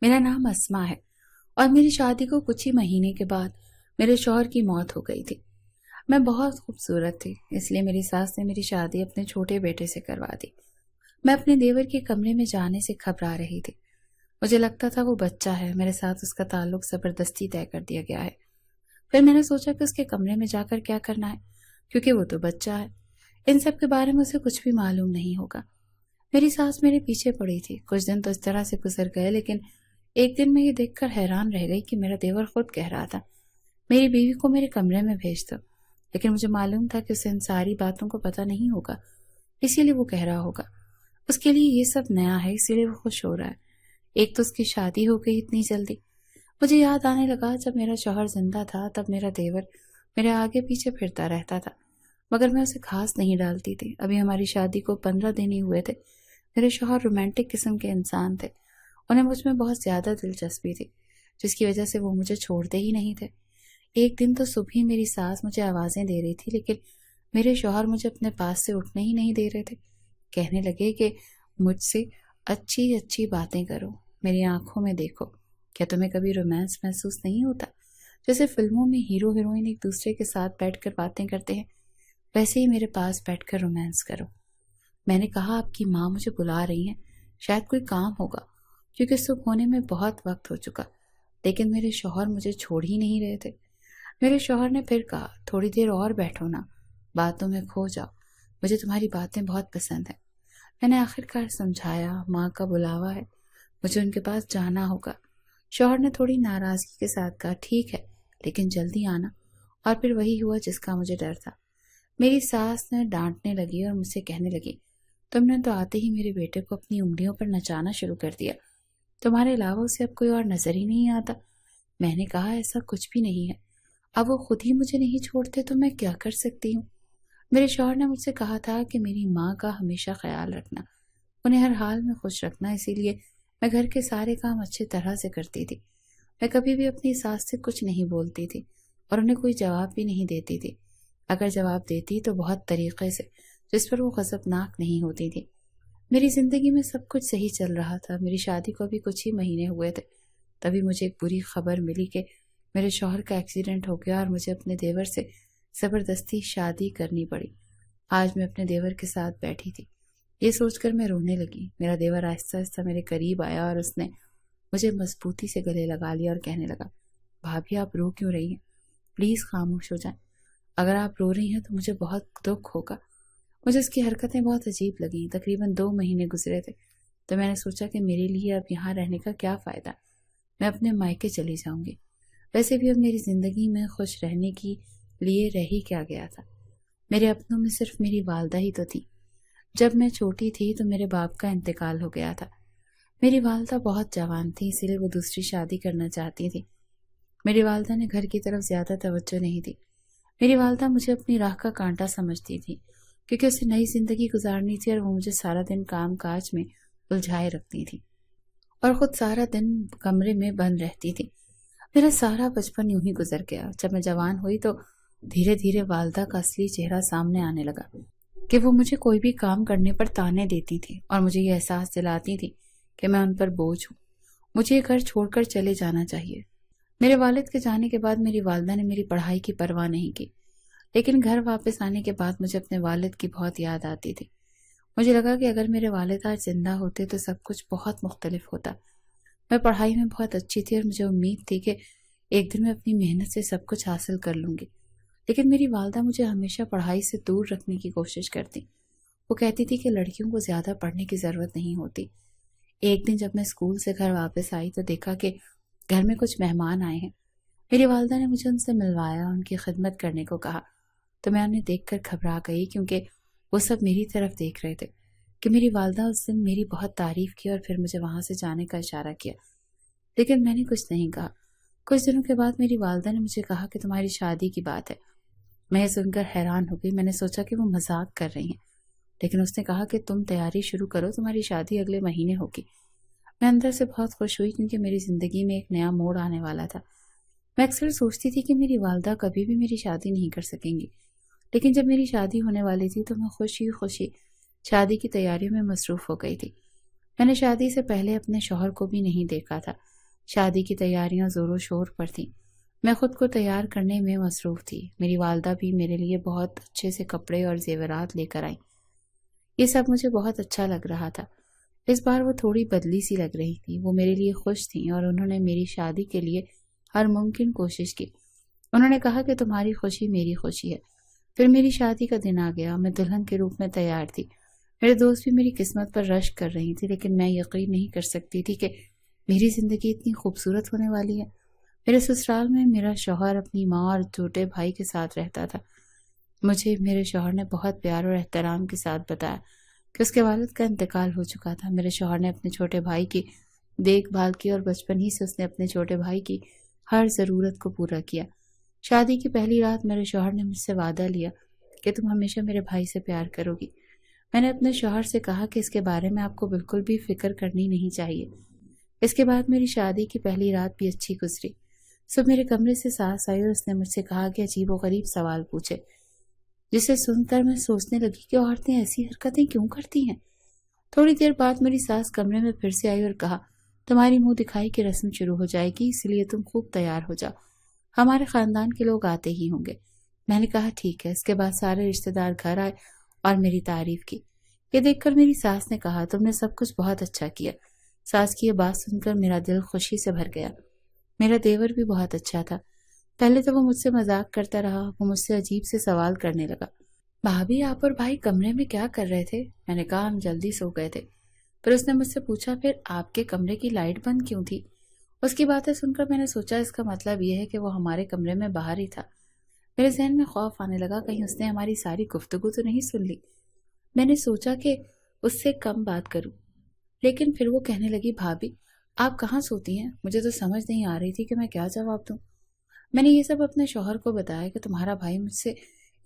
میرا نام اسما ہے اور میری شادی کو کچھ ہی مہینے کے بعد میرے شوہر کی موت ہو گئی تھی۔ میں بہت خوبصورت تھی، اس لیے میری ساس نے میری شادی اپنے چھوٹے بیٹے سے کروا دی۔ میں اپنے دیور کے کمرے میں جانے سے گھبرا رہی تھی۔ مجھے لگتا تھا وہ بچہ ہے، میرے ساتھ اس کا تعلق زبردستی طے کر دیا گیا ہے۔ پھر میں نے سوچا کہ اس کے کمرے میں جا کر کیا کرنا ہے، کیونکہ وہ تو بچہ ہے، ان سب کے بارے میں اسے کچھ بھی معلوم نہیں ہوگا۔ میری ساس میرے پیچھے پڑی تھی۔ کچھ دن تو اس طرح سے گزر گئے، لیکن ایک دن میں یہ دیکھ کر حیران رہ گئی کہ میرا دیور خود کہہ رہا تھا میری بیوی کو میرے کمرے میں بھیج دو، لیکن مجھے معلوم تھا کہ اسے ان ساری باتوں کو پتہ نہیں ہوگا، اسی لیے وہ کہہ رہا ہوگا۔ اس کے لیے یہ سب نیا ہے، اسی لیے وہ خوش ہو رہا ہے۔ ایک تو اس کی شادی ہو گئی اتنی جلدی۔ مجھے یاد آنے لگا جب میرا شوہر زندہ تھا تب میرا دیور میرے آگے پیچھے پھرتا رہتا تھا، مگر میں اسے خاص نہیں ڈالتی تھی۔ ابھی ہماری شادی کو 15 دن ہی ہوئے تھے۔ میرے شوہر رومانٹک قسم کے انسان تھے، انہیں مجھ میں بہت زیادہ دلچسپی تھی، جس کی وجہ سے وہ مجھے چھوڑتے ہی نہیں تھے۔ ایک دن تو صبح ہی میری ساس مجھے آوازیں دے رہی تھی، لیکن میرے شوہر مجھے اپنے پاس سے اٹھنے ہی نہیں دے رہے تھے۔ کہنے لگے کہ مجھ سے اچھی اچھی باتیں کرو، میری آنکھوں میں دیکھو۔ کیا تمہیں کبھی رومانس محسوس نہیں ہوتا؟ جیسے فلموں میں ہیرو ہیروئن ایک دوسرے کے ساتھ بیٹھ کر باتیں کرتے ہیں، ویسے ہی میرے پاس بیٹھ کر رومانس کرو۔ میں نے کہا آپ کی ماں مجھے بلا رہی ہیں، شاید کوئی کام ہوگا، کیونکہ صبح ہونے میں بہت وقت ہو چکا۔ لیکن میرے شوہر مجھے چھوڑ ہی نہیں رہے تھے۔ میرے شوہر نے پھر کہا تھوڑی دیر اور بیٹھو نا، باتوں میں کھو جاؤ، مجھے تمہاری باتیں بہت پسند ہیں۔ میں نے آخر کار سمجھایا ماں کا بلاوا ہے، مجھے ان کے پاس جانا ہوگا۔ شوہر نے تھوڑی ناراضگی کے ساتھ کہا ٹھیک ہے، لیکن جلدی آنا، اور پھر وہی ہوا جس کا مجھے ڈر تھا۔ میری ساس نے ڈانٹنے لگی اور مجھ سے کہنے لگی تم نے تو آتے ہی میرے بیٹے کو اپنی انگلیوں پر نچانا شروع کر دیا، تمہارے علاوہ اسے اب کوئی اور نظر ہی نہیں آتا۔ میں نے کہا ایسا کچھ بھی نہیں ہے، اب وہ خود ہی مجھے نہیں چھوڑتے تو میں کیا کر سکتی ہوں۔ میرے شوہر نے مجھ سے کہا تھا کہ میری ماں کا ہمیشہ خیال رکھنا، انہیں ہر حال میں خوش رکھنا، اسی لیے میں گھر کے سارے کام اچھی طرح سے کرتی تھی۔ میں کبھی بھی اپنی ساس سے کچھ نہیں بولتی تھی اور انہیں کوئی جواب بھی نہیں دیتی تھی۔ اگر جواب دیتی تو بہت طریقے سے، جس پر وہ غضبناک نہیں ہوتی تھی۔ میری زندگی میں سب کچھ صحیح چل رہا تھا۔ میری شادی کو بھی کچھ ہی مہینے ہوئے تھے، تبھی مجھے ایک بری خبر ملی کہ میرے شوہر کا ایکسیڈنٹ ہو گیا اور مجھے اپنے دیور سے زبردستی شادی کرنی پڑی۔ آج میں اپنے دیور کے ساتھ بیٹھی تھی، یہ سوچ کر میں رونے لگی۔ میرا دیور آہستہ آہستہ میرے قریب آیا اور اس نے مجھے مضبوطی سے گلے لگا لیا اور کہنے لگا بھابھی آپ رو کیوں رہی ہیں؟ پلیز خاموش ہو جائیں، اگر آپ رو رہی ہیں تو مجھے بہت دکھ ہوگا۔ مجھے اس کی حرکتیں بہت عجیب لگیں۔ تقریباً 2 مہینے گزرے تھے تو میں نے سوچا کہ میرے لیے اب یہاں رہنے کا کیا فائدہ، میں اپنے مائکے چلی جاؤں گی۔ ویسے بھی اب میری زندگی میں خوش رہنے کی لیے رہ ہی کیا گیا تھا، میرے اپنوں میں صرف میری والدہ ہی تو تھی۔ جب میں چھوٹی تھی تو میرے باپ کا انتقال ہو گیا تھا۔ میری والدہ بہت جوان تھی، اسی لیے وہ دوسری شادی کرنا چاہتی تھی۔ میری والدہ نے گھر کی طرف زیادہ توجہ نہیں دی۔ میری والدہ مجھے اپنی راہ کا کانٹا سمجھتی تھی، کیونکہ اسے نئی زندگی گزارنی تھی اور وہ مجھے سارا دن کام کاج میں الجھائے رکھتی تھی اور خود سارا دن کمرے میں بند رہتی تھی۔ میرا سارا بچپن یوں ہی گزر گیا۔ جب میں جوان ہوئی تو دھیرے دھیرے والدہ کا اصلی چہرہ سامنے آنے لگا کہ وہ مجھے کوئی بھی کام کرنے پر طعنے دیتی تھی اور مجھے یہ احساس دلاتی تھی کہ میں ان پر بوجھ ہوں، مجھے یہ گھر چھوڑ کر چلے جانا چاہیے۔ میرے والد کے جانے کے بعد میری والدہ نے میری پڑھائی کی پرواہ نہیں کی، لیکن گھر واپس آنے کے بعد مجھے اپنے والد کی بہت یاد آتی تھی۔ مجھے لگا کہ اگر میرے والد آج زندہ ہوتے تو سب کچھ بہت مختلف ہوتا۔ میں پڑھائی میں بہت اچھی تھی اور مجھے امید تھی کہ ایک دن میں اپنی محنت سے سب کچھ حاصل کر لوں گی، لیکن میری والدہ مجھے ہمیشہ پڑھائی سے دور رکھنے کی کوشش کرتی۔ وہ کہتی تھی کہ لڑکیوں کو زیادہ پڑھنے کی ضرورت نہیں ہوتی۔ ایک دن جب میں اسکول سے گھر واپس آئی تو دیکھا کہ گھر میں کچھ مہمان آئے ہیں۔ میری والدہ نے مجھے ان سے ملوایا، ان کی خدمت کرنے کو کہا، تو میں انہیں دیکھ کر گھبرا گئی، کیونکہ وہ سب میری طرف دیکھ رہے تھے کہ میری والدہ اس دن میری بہت تعریف کی اور پھر مجھے وہاں سے جانے کا اشارہ کیا، لیکن میں نے کچھ نہیں کہا۔ کچھ دنوں کے بعد میری والدہ نے مجھے کہا کہ تمہاری شادی کی بات ہے۔ میں یہ سن کر حیران ہو گئی۔ میں نے سوچا کہ وہ مذاق کر رہی ہیں، لیکن اس نے کہا کہ تم تیاری شروع کرو، تمہاری شادی اگلے مہینے ہوگی۔ میں اندر سے بہت خوش ہوئی، کیونکہ میری زندگی میں ایک نیا موڑ آنے والا تھا۔ میں اکثر سوچتی تھی کہ میری والدہ کبھی بھی میری شادی نہیں کر سکیں گی، لیکن جب میری شادی ہونے والی تھی تو میں خوشی خوشی شادی کی تیاریوں میں مصروف ہو گئی تھی۔ میں نے شادی سے پہلے اپنے شوہر کو بھی نہیں دیکھا تھا، شادی کی تیاریاں زور و شور پر تھیں۔ میں خود کو تیار کرنے میں مصروف تھی۔ میری والدہ بھی میرے لیے بہت اچھے سے کپڑے اور زیورات لے کر آئیں۔ یہ سب مجھے بہت اچھا لگ رہا تھا۔ اس بار وہ تھوڑی بدلی سی لگ رہی تھی۔ وہ میرے لیے خوش تھیں اور انہوں نے میری شادی کے لیے ہر ممکن کوشش کی۔ انہوں نے کہا کہ تمہاری خوشی میری خوشی ہے۔ پھر میری شادی کا دن آ گیا۔ میں دلہن کے روپ میں تیار تھی۔ میرے دوست بھی میری قسمت پر رشک کر رہی تھی، لیکن میں یقین نہیں کر سکتی تھی کہ میری زندگی اتنی خوبصورت ہونے والی ہے۔ میرے سسرال میں میرا شوہر اپنی ماں اور چھوٹے بھائی کے ساتھ رہتا تھا۔ مجھے میرے شوہر نے بہت پیار اور احترام کے ساتھ بتایا کہ اس کے والد کا انتقال ہو چکا تھا۔ میرے شوہر نے اپنے چھوٹے بھائی کی دیکھ بھال کی اور بچپن ہی سے اس نے اپنے چھوٹے بھائی کی ہر ضرورت کو پورا کیا۔ شادی کی پہلی رات میرے شوہر نے مجھ سے وعدہ لیا کہ تم ہمیشہ میرے بھائی سے پیار کرو گی۔ میں نے اپنے شوہر سے کہا کہ اس کے بارے میں آپ کو بالکل بھی فکر کرنی نہیں چاہیے۔ اس کے بعد میری شادی کی پہلی رات بھی اچھی گزری۔ صبح میرے کمرے سے ساس آئی اور اس نے مجھ سے کہا کہ عجیب و غریب سوال پوچھے، جسے سن کر میں سوچنے لگی کہ عورتیں ایسی حرکتیں کیوں کرتی ہیں۔ تھوڑی دیر بعد میری ساس کمرے میں پھر سے آئی اور کہا، تمہاری منہ دکھائی کی رسم شروع ہو جائے گی، اس لیے تم خوب تیار ہو جاؤ، ہمارے خاندان کے لوگ آتے ہی ہوں گے۔ میں نے کہا ٹھیک ہے۔ اس کے بعد سارے رشتہ دار گھر آئے اور میری تعریف کی۔ یہ دیکھ کر میری ساس نے کہا، تم نے سب کچھ بہت اچھا کیا۔ ساس کی یہ بات سن کر میرا دل خوشی سے بھر گیا۔ میرا دیور بھی بہت اچھا تھا۔ پہلے تو وہ مجھ سے مذاق کرتا رہا، وہ مجھ سے عجیب سے سوال کرنے لگا، بھابھی آپ اور بھائی کمرے میں کیا کر رہے تھے؟ میں نے کہا ہم جلدی سو گئے تھے۔ پھر اس نے مجھ سے پوچھا، پھر آپ کے کمرے کی لائٹ بند کیوں تھی؟ اس کی باتیں سن کر میں نے سوچا اس کا مطلب یہ ہے کہ وہ ہمارے کمرے میں باہر ہی تھا۔ میرے ذہن میں خوف آنے لگا، کہیں اس نے ہماری ساری گفتگو تو نہیں سن لی۔ میں نے سوچا کہ اس سے کم بات کروں، لیکن پھر وہ کہنے لگی، بھابھی آپ کہاں سوتی ہیں؟ مجھے تو سمجھ نہیں آ رہی تھی کہ میں کیا جواب دوں۔ میں نے یہ سب اپنے شوہر کو بتایا کہ تمہارا بھائی مجھ سے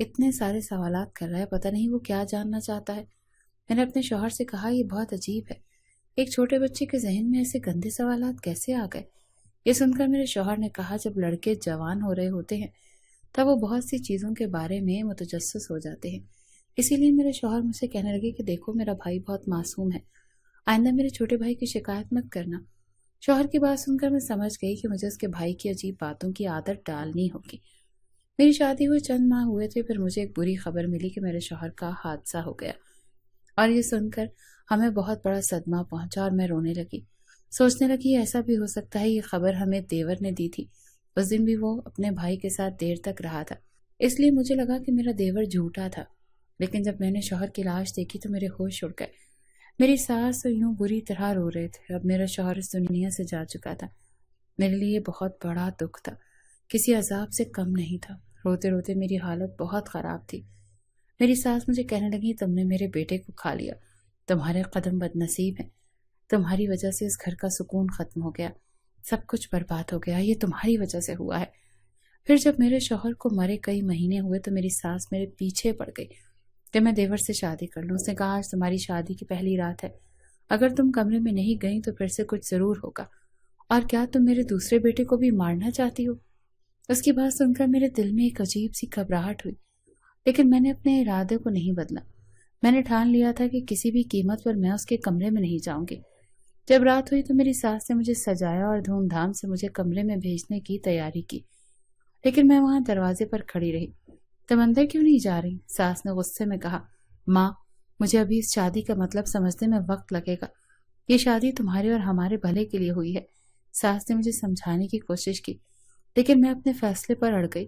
اتنے سارے سوالات کر رہا ہے، پتہ نہیں وہ کیا جاننا چاہتا ہے۔ میں نے اپنے شوہر سے کہا، یہ بہت عجیب ہے، ایک چھوٹے بچے کے ذہن میں ایسے گندے سوالات کیسے آ گئے؟ یہ سن کر میرے شوہر نے کہا، جب لڑکے جوان ہو رہے ہوتے ہیں تب وہ بہت سی چیزوں کے بارے میں متجسس ہو جاتے ہیں۔ اسی لیے میرے شوہر مجھ سے کہنے لگے کہ دیکھو میرا بھائی بہت معصوم ہے، آئندہ میرے چھوٹے بھائی کی شکایت مت کرنا۔ شوہر کی بات سن کر میں سمجھ گئی کہ مجھے اس کے بھائی کی عجیب باتوں کی عادت ڈالنی ہوگی۔ میری شادی ہوئے چند ماہ ہوئے تھے، پھر مجھے ایک بری خبر ملی کہ میرے شوہر کا حادثہ ہو گیا، اور یہ سن کر ہمیں بہت بڑا صدمہ پہنچا اور میں رونے لگی۔ سوچنے لگی ایسا بھی ہو سکتا ہے یہ خبر ہمیں دیور نے دی تھی۔ اس دن بھی وہ اپنے بھائی کے ساتھ دیر تک رہا تھا، اس لیے مجھے لگا کہ میرا دیور جھوٹا تھا۔ لیکن جب میں نے شوہر کی لاش دیکھی تو میرے ہوش اڑ گئے۔ میری ساس یوں بری طرح رو رہے تھے۔ اب میرا شوہر اس دنیا سے جا چکا تھا۔ میرے لیے بہت بڑا دکھ تھا، کسی عذاب سے کم نہیں تھا۔ روتے روتے میری حالت بہت خراب تھی۔ میری ساس مجھے کہنے لگی، تم نے میرے بیٹے کو کھا لیا، تمہارے قدم بد نصیب ہیں، تمہاری وجہ سے اس گھر کا سکون ختم ہو گیا، سب کچھ برباد ہو گیا، یہ تمہاری وجہ سے ہوا ہے۔ پھر جب میرے شوہر کو مرے کئی مہینے ہوئے تو میری ساس میرے پیچھے پڑ گئی کہ میں دیور سے شادی کر لوں۔ اس نے کہا، آج تمہاری شادی کی پہلی رات ہے، اگر تم کمرے میں نہیں گئی تو پھر سے کچھ ضرور ہوگا، اور کیا تم میرے دوسرے بیٹے کو بھی مارنا چاہتی ہو؟ اس کی بات سن کر میرے دل میں ایک عجیب سی گھبراہٹ ہوئی، لیکن میں نے اپنے ارادے کو نہیں بدلا۔ میں نے ٹھان لیا تھا کہ کسی بھی قیمت پر میں اس کے کمرے میں نہیں جاؤں گی۔ جب رات ہوئی تو میری ساس نے مجھے سجایا اور دھوم دھام سے مجھے کمرے میں بھیجنے کی تیاری کی، لیکن میں وہاں دروازے پر کھڑی رہی۔ تم اندر کیوں نہیں جا رہی؟ ساس نے غصے میں کہا، ماں مجھے ابھی اس شادی کا مطلب سمجھنے میں وقت لگے گا، یہ شادی تمہارے اور ہمارے بھلے کے لیے ہوئی ہے۔ ساس نے مجھے سمجھانے کی کوشش کی، لیکن میں اپنے فیصلے پر اڑ گئی۔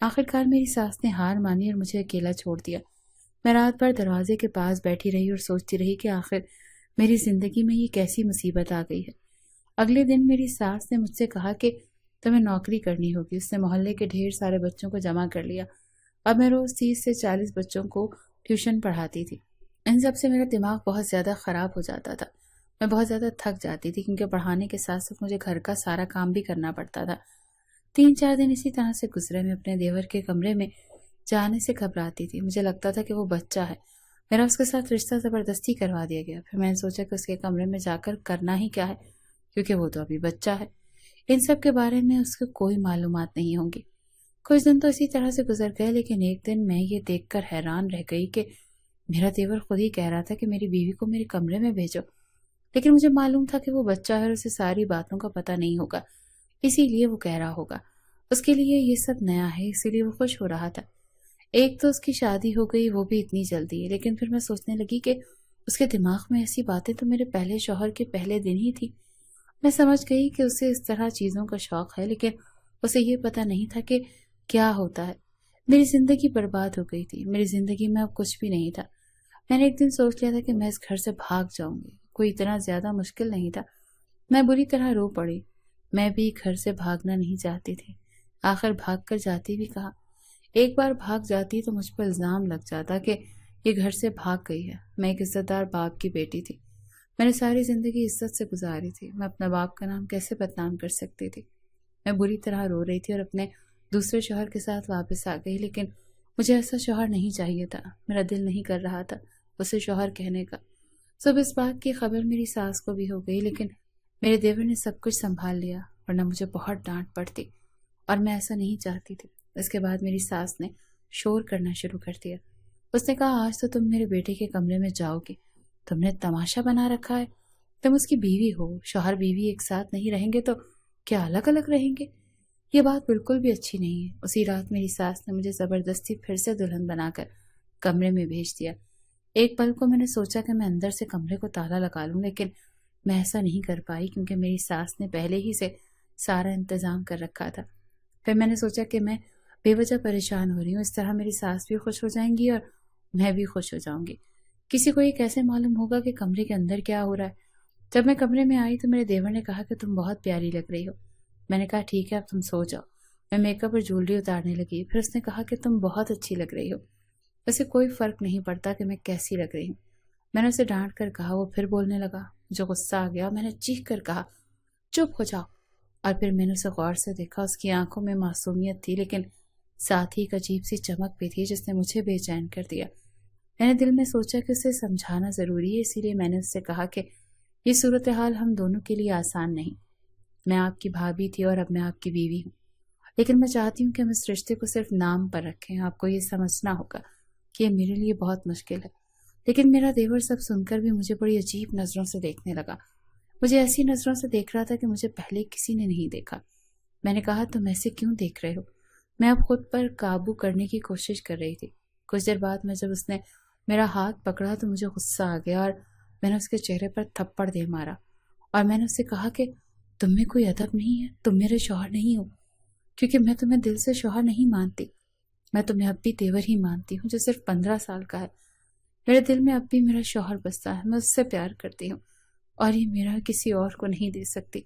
آخرکار میری ساس نے ہار مانی اور مجھے اکیلا چھوڑ دیا۔ میں رات بھر دروازے کے پاس بیٹھی رہی اور سوچتی رہی کہ آخر میری زندگی میں یہ کیسی مصیبت آ گئی ہے۔ اگلے دن میری ساس نے مجھ سے کہا کہ تمہیں نوکری کرنی ہوگی۔ اس نے محلے کے ڈھیر سارے بچوں کو جمع کر لیا۔ اب میں روز 30 سے 40 بچوں کو ٹیوشن پڑھاتی تھی۔ ان سب سے میرا دماغ بہت زیادہ خراب ہو جاتا تھا، میں بہت زیادہ تھک جاتی تھی، کیونکہ پڑھانے کے ساتھ ساتھ مجھے گھر کا سارا کام بھی کرنا پڑتا تھا۔ 3-4 دن اسی طرح سے گزرے۔ میں اپنے دیور کے کمرے میں جانے سے گھبراتی تھی، مجھے لگتا تھا کہ وہ بچہ ہے، میرا اس کے ساتھ رشتہ زبردستی کروا دیا گیا۔ پھر میں نے سوچا کہ اس کے کمرے میں جا کر کرنا ہی کیا ہے، کیونکہ وہ تو ابھی بچہ ہے، ان سب کے بارے میں اس کو کوئی معلومات نہیں ہوں گی۔ کچھ دن تو اسی طرح سے گزر گئے، لیکن ایک دن میں یہ دیکھ کر حیران رہ گئی کہ میرا دیور خود ہی کہہ رہا تھا کہ میری بیوی کو میرے کمرے میں بھیجو۔ لیکن مجھے معلوم تھا کہ وہ بچہ ہے اور اسے ساری باتوں کا پتہ نہیں ہوگا، اسی لیے وہ کہہ رہا ہوگا۔ اس کے لیے یہ سب نیا ہے، اسی لیے وہ خوش ہو رہا تھا۔ ایک تو اس کی شادی ہو گئی، وہ بھی اتنی جلدی، لیکن پھر میں سوچنے لگی کہ اس کے دماغ میں ایسی باتیں تو میرے پہلے شوہر کے پہلے دن ہی تھی۔ میں سمجھ گئی کہ اسے اس طرح چیزوں کا شوق ہے، لیکن اسے یہ پتہ نہیں تھا کہ کیا ہوتا ہے۔ میری زندگی برباد ہو گئی تھی، میری زندگی میں اب کچھ بھی نہیں تھا۔ میں نے ایک دن سوچ لیا تھا کہ میں اس گھر سے بھاگ جاؤں گی، کوئی اتنا زیادہ مشکل نہیں تھا۔ میں بری طرح رو پڑی۔ میں بھی گھر سے بھاگنا نہیں چاہتی تھی، آخر بھاگ کر جاتی بھی کہاں۔ ایک بار بھاگ جاتی تو مجھ پر الزام لگ جاتا کہ یہ گھر سے بھاگ گئی ہے۔ میں ایک عزت دار باپ کی بیٹی تھی، میں نے ساری زندگی عزت سے گزاری تھی، میں اپنا باپ کا نام کیسے بدنام کر سکتی تھی؟ میں بری طرح رو رہی تھی اور اپنے دوسرے شوہر کے ساتھ واپس آ گئی، لیکن مجھے ایسا شوہر نہیں چاہیے تھا، میرا دل نہیں کر رہا تھا اسے شوہر کہنے کا۔ صبح اس بات کی خبر میری ساس کو بھی ہو گئی، لیکن میرے دیور نے سب کچھ سنبھال لیا، ورنہ مجھے بہت ڈانٹ پڑتی اور میں ایسا نہیں چاہتی تھی۔ اس کے بعد میری ساس نے شور کرنا شروع کر دیا۔ اس نے کہا، آج تو تم میرے بیٹے کے کمرے میں جاؤ گی، تم نے تماشا بنا رکھا ہے، تم اس کی بیوی ہو، شوہر بیوی ایک ساتھ نہیں رہیں گے تو کیا الگ الگ رہیں گے؟ یہ بات بالکل بھی اچھی نہیں ہے۔ اسی رات میری ساس نے مجھے زبردستی پھر سے دلہن بنا کر کمرے میں بھیج دیا۔ ایک پل کو میں نے سوچا کہ میں اندر سے کمرے کو تالا لگا لوں، لیکن میں ایسا نہیں کر پائی کیونکہ میری ساس نے پہلے ہی سے سارا انتظام کر رکھا تھا۔ پھر میں نے سوچا کہ میں بے وجہ پریشان ہو رہی ہوں، اس طرح میری ساس بھی خوش ہو جائیں گی اور میں بھی خوش ہو جاؤں گی۔ کسی کو یہ کیسے معلوم ہوگا کہ کمرے کے اندر کیا ہو رہا ہے؟ جب میں کمرے میں آئی تو میرے دیور نے کہا کہ تم بہت پیاری لگ رہی ہو۔ میں نے کہا ٹھیک ہے، اب تم سو جاؤ۔ میں میک اپ اور جولری اتارنے لگی، پھر اس نے کہا کہ تم بہت اچھی لگ رہی ہو، اسے کوئی فرق نہیں پڑتا کہ میں کیسی لگ رہی ہوں۔ میں نے اسے ڈانٹ کر کہا، وہ پھر بولنے لگا، مجھے غصہ آ گیا، میں نے چیخ کر کہا چپ ہو جاؤ۔ اور پھر میں نے اسے غور سے دیکھا، اس کی آنکھوں میں معصومیت تھی لیکن ساتھ ہی ایک عجیب سی چمک بھی تھی جس نے مجھے بے چین کر دیا۔ میں نے دل میں سوچا کہ اسے سمجھانا ضروری ہے، اسی لیے میں نے اس سے کہا کہ یہ صورتحال ہم دونوں کے لیے آسان نہیں۔ میں آپ کی بھابھی تھی اور اب میں آپ کی بیوی ہوں، لیکن میں چاہتی ہوں کہ ہم اس رشتے کو صرف نام پر رکھیں۔ آپ کو یہ سمجھنا ہوگا کہ یہ میرے لیے بہت مشکل ہے۔ لیکن میرا دیور سب سن کر بھی مجھے بڑی عجیب نظروں سے دیکھنے لگا، مجھے ایسی نظروں سے دیکھ رہا تھا کہ مجھے پہلے کسی نے نہیں دیکھا۔ میں نے کہا، تم ایسے کیوں دیکھ رہے ہو؟ میں اب خود پر قابو کرنے کی کوشش کر رہی تھی۔ کچھ دیر بعد میں جب اس نے میرا ہاتھ پکڑا تو مجھے غصہ آ گیا اور میں نے اس کے چہرے پر تھپڑ دے مارا، اور میں نے اس سے کہا کہ تم میں کوئی ادب نہیں ہے، تم میرے شوہر نہیں ہو، کیونکہ میں تمہیں دل سے شوہر نہیں مانتی، میں تمہیں اب بھی دیور ہی مانتی ہوں جو صرف 15 سال کا ہے۔ میرے دل میں اب بھی میرا شوہر بستا ہے، میں اس سے پیار کرتی ہوں اور یہ میرا کسی اور کو نہیں دے سکتی۔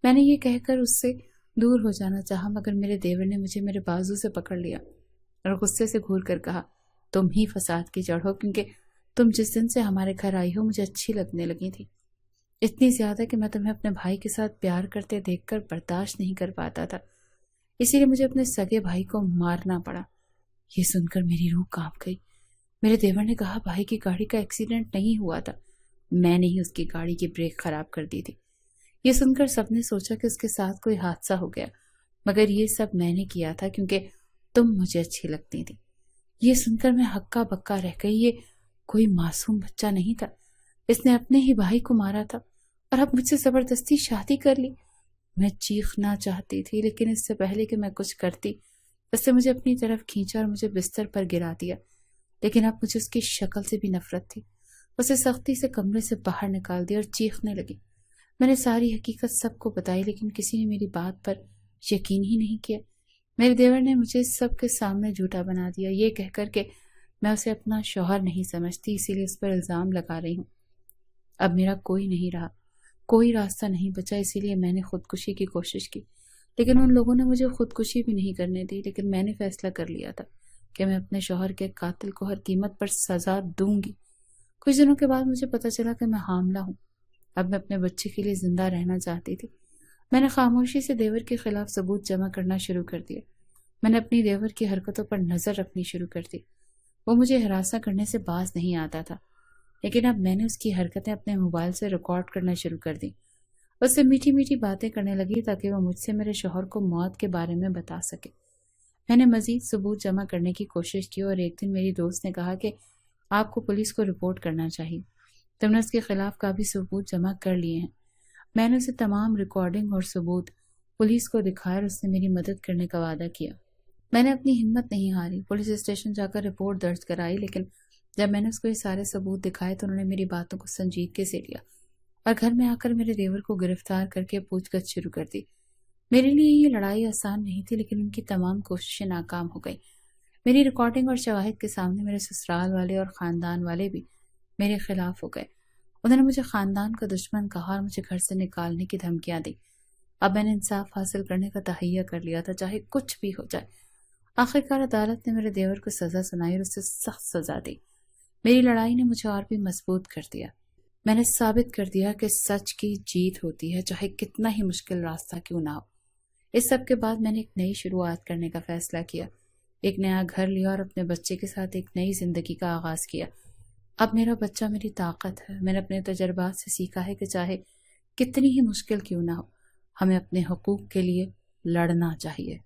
میں نے یہ کہہ کر اس سے دور ہو جانا چاہا، مگر میرے دیور نے مجھے میرے بازو سے پکڑ لیا اور غصے سے گھور کر کہا، تم ہی فساد کی جڑ ہو، کیونکہ تم جس دن سے ہمارے گھر آئی ہو مجھے اچھی لگنے لگی تھی، اتنی زیادہ کہ میں تمہیں اپنے بھائی کے ساتھ پیار کرتے دیکھ کر برداشت نہیں کر پاتا تھا، اسی لیے مجھے اپنے سگے بھائی کو مارنا پڑا۔ یہ سن کر میری روح کانپ گئی۔ میرے دیور نے کہا، بھائی کی گاڑی کا ایکسیڈنٹ نہیں ہوا تھا، میں نے ہی اس کی گاڑی کی بریک خراب کر دی تھی۔ یہ سن کر سب نے سوچا کہ اس کے ساتھ کوئی حادثہ ہو گیا، مگر یہ سب میں نے کیا تھا کیونکہ تم مجھے اچھی لگتی تھی۔ یہ سن کر میں ہکا بکا رہ گئی، یہ کوئی معصوم بچہ نہیں تھا، اس نے اپنے ہی بھائی کو مارا تھا اور اب مجھ سے زبردستی شادی کر لی۔ میں چیخنا چاہتی تھی لیکن اس سے پہلے کہ میں کچھ کرتی اس نے مجھے اپنی طرف کھینچا اور مجھے بستر پر گرا دیا، لیکن اب مجھے اس کی شکل سے بھی نفرت تھی۔ اسے سختی سے کمرے سے باہر نکال دیا اور چیخنے لگی۔ میں نے ساری حقیقت سب کو بتائی لیکن کسی نے میری بات پر یقین ہی نہیں کیا۔ میرے دیور نے مجھے سب کے سامنے جھوٹا بنا دیا، یہ کہہ کر کہ میں اسے اپنا شوہر نہیں سمجھتی، اسی لیے اس پر الزام لگا رہی ہوں۔ اب میرا کوئی نہیں رہا، کوئی راستہ نہیں بچا، اسی لیے میں نے خودکشی کی کوشش کی، لیکن ان لوگوں نے مجھے خودکشی بھی نہیں کرنے دی۔ لیکن میں نے فیصلہ کر لیا تھا کہ میں اپنے شوہر کے قاتل کو ہر قیمت پر سزا دوں گی۔ کچھ دنوں کے بعد مجھے پتہ چلا کہ میں حاملہ ہوں۔ اب میں اپنے بچے کے لیے زندہ رہنا چاہتی تھی۔ میں نے خاموشی سے دیور کے خلاف ثبوت جمع کرنا شروع کر دیا۔ میں نے اپنی دیور کی حرکتوں پر نظر رکھنی شروع کر دی۔ وہ مجھے ہراساں کرنے سے باز نہیں آتا تھا، لیکن اب میں نے اس کی حرکتیں اپنے موبائل سے ریکارڈ کرنا شروع کر دی۔ اس سے میٹھی میٹھی باتیں کرنے لگی تاکہ وہ مجھ سے میرے شوہر کو موت کے بارے میں بتا سکے۔ میں نے مزید ثبوت جمع کرنے کی کوشش کی اور ایک دن میری دوست نے کہا کہ آپ کو پولیس کو رپورٹ کرنا چاہیے۔ تم نے اس کے خلاف کافی ثبوت جمع کر لیے ہیں۔ میں نے اسے تمام ریکارڈنگ اور ثبوت پولیس کو دکھائے اور اس نے میری مدد کرنے کا وعدہ کیا۔ میں نے اپنی ہمت نہیں ہاری، پولیس اسٹیشن جا کر رپورٹ درج کرائی، لیکن جب میں نے اس کو یہ سارے ثبوت دکھائے تو انہوں نے میری باتوں کو سنجیدگی سے لیا اور گھر میں آ کر میرے دیور کو گرفتار کر کے پوچھ گچھ شروع کر دی۔ میرے لیے یہ لڑائی آسان نہیں تھی، لیکن ان کی تمام کوششیں ناکام ہو گئی۔ میری ریکارڈنگ اور شواہد کے سامنے میرے سسرال والے اور خاندان والے بھی میرے خلاف ہو گئے۔ انہوں نے مجھے خاندان کا دشمن کہا اور مجھے گھر سے نکالنے کی دھمکیاں دی۔ اب میں نے انصاف حاصل کرنے کا تہیہ کر لیا تھا، چاہے کچھ بھی ہو جائے۔ آخرکار عدالت نے میرے دیور کو سزا سنائی اور اسے سخت سزا دی۔ میری لڑائی نے مجھے اور بھی مضبوط کر دیا۔ میں نے ثابت کر دیا کہ سچ کی جیت ہوتی ہے، چاہے کتنا ہی مشکل راستہ کیوں نہ ہو۔ اس سب کے بعد میں نے ایک نئی شروعات کرنے کا فیصلہ کیا، ایک نیا گھر لیا اور اپنے بچے کے ساتھ ایک نئی زندگی کا آغاز کیا۔ اب میرا بچہ میری طاقت ہے۔ میں نے اپنے تجربات سے سیکھا ہے کہ چاہے کتنی ہی مشکل کیوں نہ ہو، ہمیں اپنے حقوق کے لیے لڑنا چاہیے۔